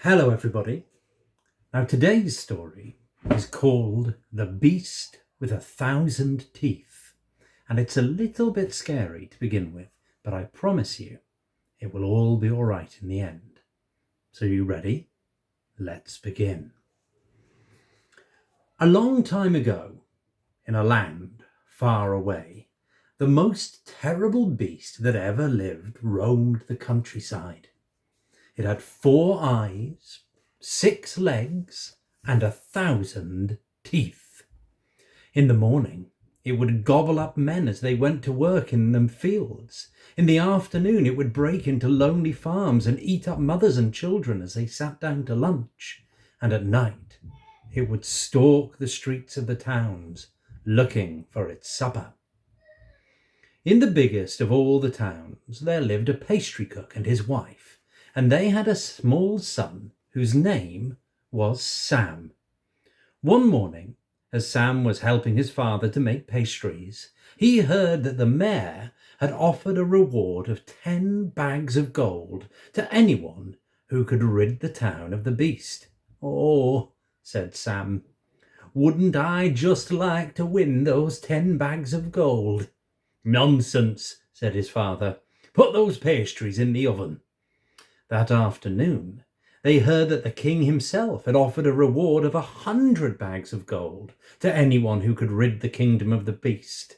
Hello everybody. Now today's story is called The Beast with 1,000 Teeth, and it's a little bit scary to begin with, but I promise you it will all be alright in the end. So you ready? Let's begin. A long time ago, in a land far away, the most terrible beast that ever lived roamed the countryside. It had 4 eyes, 6 legs, and 1,000 teeth. In the morning, it would gobble up men as they went to work in the fields. In the afternoon, it would break into lonely farms and eat up mothers and children as they sat down to lunch. And at night, it would stalk the streets of the towns, looking for its supper. In the biggest of all the towns, there lived a pastry cook and his wife, and they had a small son whose name was Sam. One morning, as Sam was helping his father to make pastries, he heard that the mayor had offered a reward of 10 bags of gold to anyone who could rid the town of the beast. "Oh," said Sam, "wouldn't I just like to win those 10 bags of gold?" "Nonsense," said his father. "Put those pastries in the oven." That afternoon, they heard that the king himself had offered a reward of 100 bags of gold to anyone who could rid the kingdom of the beast.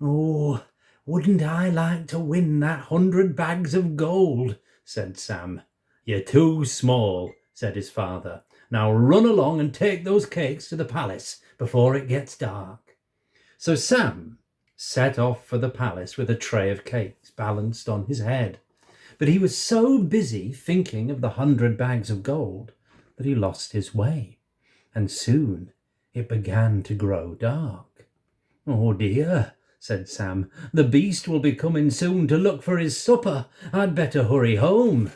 "Oh, wouldn't I like to win that 100 bags of gold?" said Sam. "You're too small," said his father. "Now run along and take those cakes to the palace before it gets dark." So Sam set off for the palace with a tray of cakes balanced on his head. But he was so busy thinking of the 100 bags of gold that he lost his way, and soon it began to grow dark. "Oh dear," said Sam, "the beast will be coming soon to look for his supper. I'd better hurry home."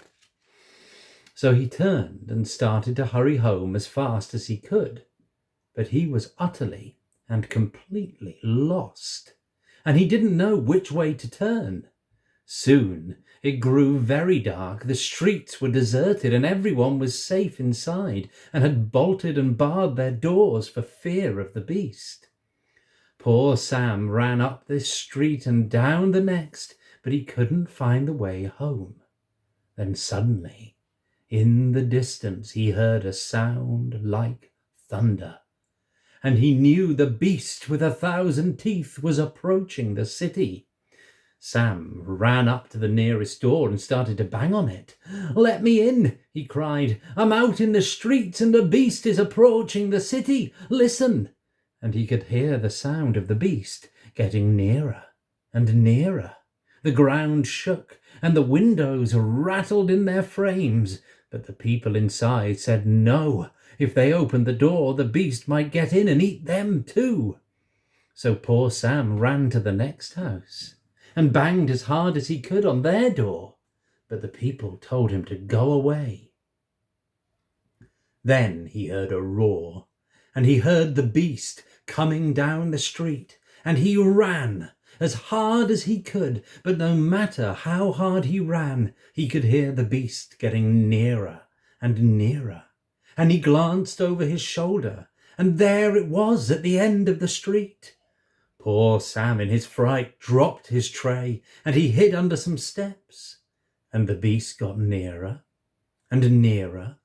So he turned and started to hurry home as fast as he could, but he was utterly and completely lost, and he didn't know which way to turn. Soon it grew very dark, the streets were deserted, and everyone was safe inside and had bolted and barred their doors for fear of the beast. Poor Sam ran up this street and down the next, but he couldn't find the way home. Then suddenly, in the distance, he heard a sound like thunder, and he knew the beast with 1,000 teeth was approaching the city. Sam ran up to the nearest door and started to bang on it. "Let me in," he cried. "I'm out in the streets and the beast is approaching the city. Listen." And he could hear the sound of the beast getting nearer and nearer. The ground shook and the windows rattled in their frames, but the people inside said no. If they opened the door, the beast might get in and eat them too. So poor Sam ran to the next house and banged as hard as he could on their door, but the people told him to go away. Then he heard a roar, and he heard the beast coming down the street, and he ran as hard as he could, but no matter how hard he ran, he could hear the beast getting nearer and nearer, and he glanced over his shoulder, and there it was at the end of the street. Poor Sam in his fright dropped his tray and he hid under some steps, and the beast got nearer and nearer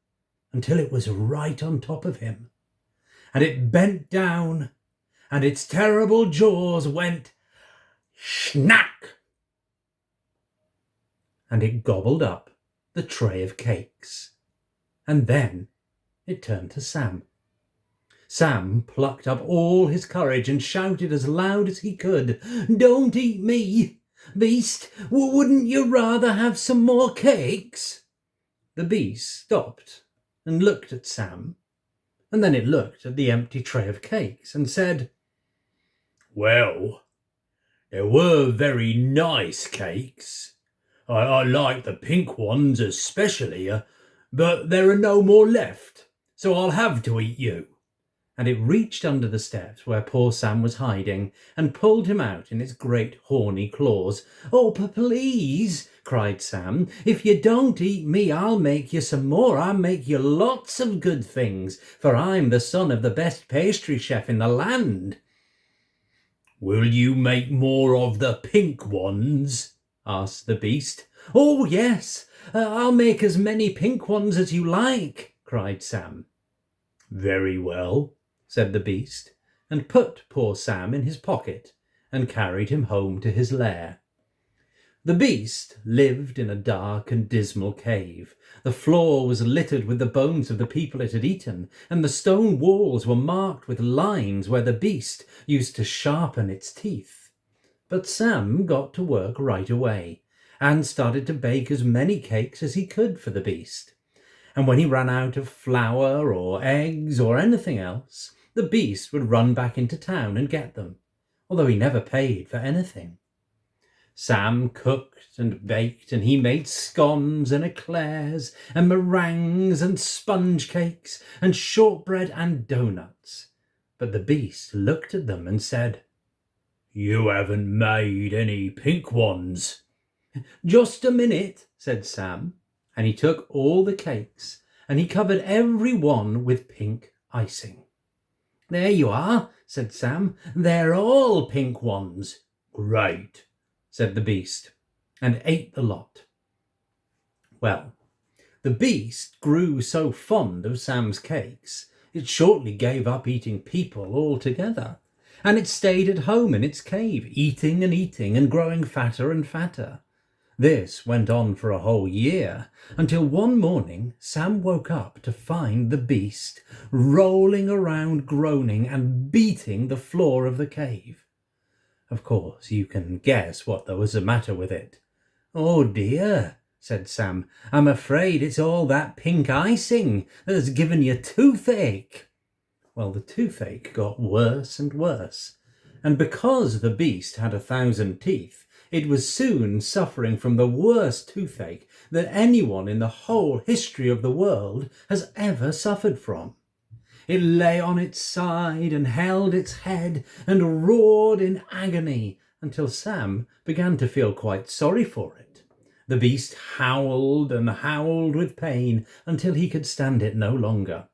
until it was right on top of him, and it bent down and its terrible jaws went schnack, and it gobbled up the tray of cakes, and then it turned to Sam. Sam plucked up all his courage and shouted as loud as he could, "Don't eat me! Beast, wouldn't you rather have some more cakes?" The beast stopped and looked at Sam, and then it looked at the empty tray of cakes and said, "Well, there were very nice cakes. I like the pink ones especially, but there are no more left, so I'll have to eat you." And it reached under the steps where poor Sam was hiding and pulled him out in its great horny claws. "Oh, please, cried Sam. "If you don't eat me, I'll make you some more. I'll make you lots of good things, for I'm the son of the best pastry chef in the land." "Will you make more of the pink ones?" asked the beast. "Oh, yes, I'll make as many pink ones as you like," cried Sam. "Very well," said the beast, and put poor Sam in his pocket and carried him home to his lair. The beast lived in a dark and dismal cave. The floor was littered with the bones of the people it had eaten, and the stone walls were marked with lines where the beast used to sharpen its teeth. But Sam got to work right away and started to bake as many cakes as he could for the beast. And when he ran out of flour or eggs or anything else, the beast would run back into town and get them, although he never paid for anything. Sam cooked and baked, and he made scones and eclairs and meringues and sponge cakes and shortbread and doughnuts. But the beast looked at them and said, "You haven't made any pink ones." "Just a minute," said Sam, and he took all the cakes and he covered every one with pink icing. "There you are," said Sam. "They're all pink ones." "Great," said the beast, and ate the lot. Well, the beast grew so fond of Sam's cakes, it shortly gave up eating people altogether, and it stayed at home in its cave, eating and growing fatter and fatter. This went on for a whole year, until one morning Sam woke up to find the beast rolling around, groaning and beating the floor of the cave. Of course, you can guess what there was the matter with it. "Oh dear," said Sam, "I'm afraid it's all that pink icing that has given you toothache." Well, the toothache got worse and worse, and because the beast had 1,000 teeth, it was soon suffering from the worst toothache that anyone in the whole history of the world has ever suffered from. It lay on its side and held its head and roared in agony until Sam began to feel quite sorry for it. The beast howled and howled with pain until he could stand it no longer.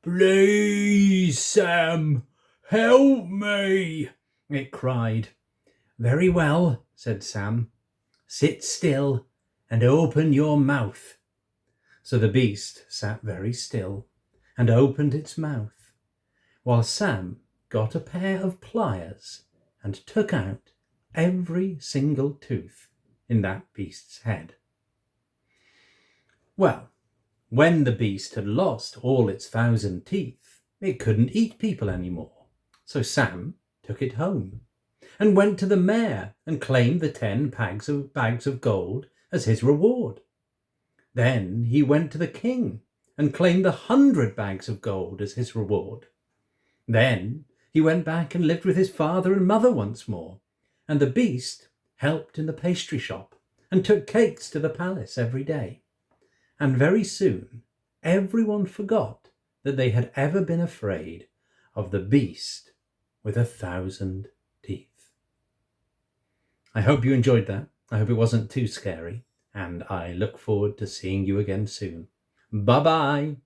"Please, Sam, help me," it cried. "Very well," said Sam. "Sit still and open your mouth." So the beast sat very still and opened its mouth, while Sam got a pair of pliers and took out every single tooth in that beast's head. Well, when the beast had lost all its 1,000 teeth, it couldn't eat people anymore. So Sam took it home and went to the mayor and claimed the 10 bags of gold as his reward. Then he went to the king and claimed 100 bags of gold as his reward. Then he went back and lived with his father and mother once more, and the beast helped in the pastry shop and took cakes to the palace every day. And very soon everyone forgot that they had ever been afraid of the beast with 1,000 teeth. I hope you enjoyed that. I hope it wasn't too scary, and I look forward to seeing you again soon. Bye-bye.